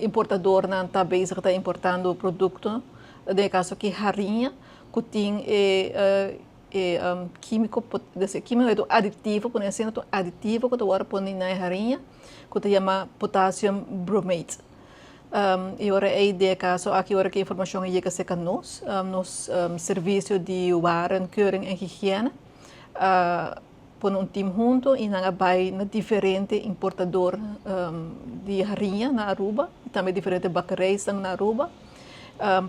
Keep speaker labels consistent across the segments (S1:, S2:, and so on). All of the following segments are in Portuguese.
S1: importador não está bezig está importando produto, no caso aqui harinha, que tem químico, químico é aditivo, por exemplo, aditivo que agora põe na harinha, que se chama potassium bromate. E ora é de caso aqui ora que a informação é que se can nos serviço de waren, keuring en higiene, põe time junto e não vai na diferente importador de harinha na Aruba, também diferente bakeries na Aruba,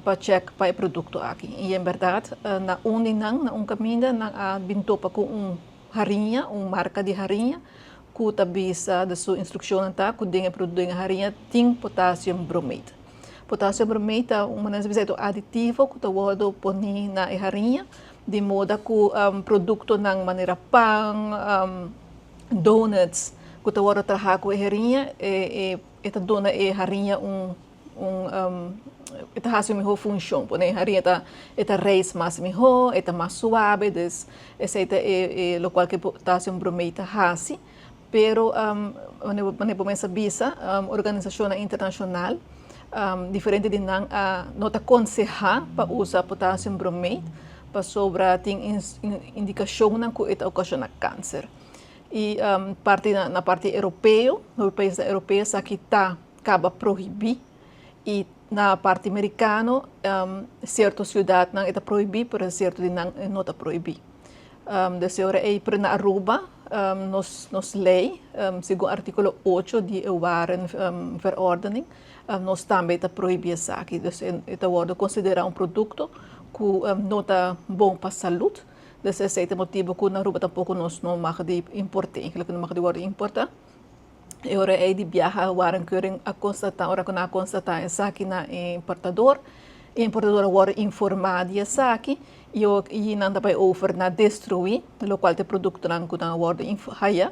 S1: para check para o produto aqui. E em verdade, na na caminho, na bintopa com harinha, marca de harinha, que tabisa da sua instrução tá, que tem produto de harinha tem potassium bromate. Potassium bromate é aditivo que está põe na harinha, de modo que produto na maneira pão, donuts, que está trabalhar com a harinha, está dona a harinha esta hace mejor função, porque a harinha está reis mais melhor, está mais suave, esse é o qual que potassium bromate hace. Pero começa a organização internacional diferente de não aconselhar para usar potassium bromate para sobre tem indicação que isso ocasiona câncer. E na parte europeia, no país europeu aqui está acaba proibir e na parte americana certas cidades não está proibir, mas certo de não está proibir. Dessa hora é para na Aruba nos lei, segundo o artigo 8 de Waren Verordening, nós também está proibir isso aqui. Então, considerar produto que não está bom para a saúde. Desse é o motivo que na Aruba tampouco nós não podemos importar, que não podemos importar. E ora é de viajar, Waren Keuring a constatar, ora que não constatar isso aqui na importador. O importador agora informado isso aqui. E não vai over na destruir, o qual o produto não vai haya,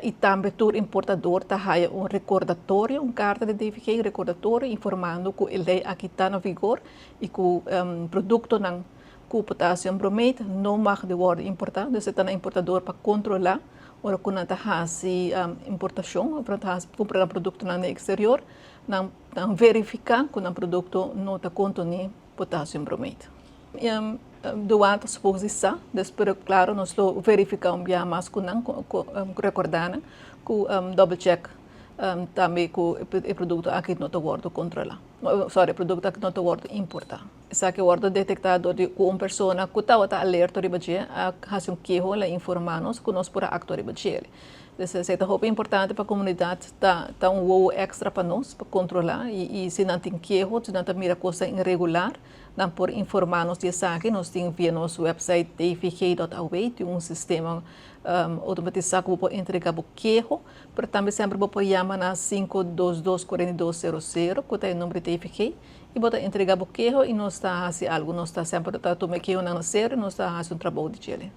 S1: e também o importador está haya recordatório, carta de identificação recordatório informando que ele aqui está no vigor e que o produto não com potassium bromate não pode ser importado, então está no importador para controlar, ora que não está importação, para comprar produto no exterior, não verificar que o produto não está contendo potassium bromate. Durante a exposição, depois, claro, nós verificamos mais que não, recordando que double check também que o produto aqui não está sendo controlado. O produto aqui não está sendo importado. Isso aqui é detectado de uma pessoa que está alerta a fazer queijo e informar-nos que nós podemos actuar sobre ele. Isso é importante para a comunidade, está voo extra para nós, para controlar, e se não tem queijo, se não tem mira coisa irregular, não por informar-nos disso aqui, nós temos via nosso website tfk.aw, tem sistema automatizado que pode entregar o queijo, mas também sempre pode chamar na 522-4200, que é o número de TFK, e pode entregar o queijo e nós está fazendo algo, nós está sempre tomando queijo na série, nós está fazendo trabalho de Chile.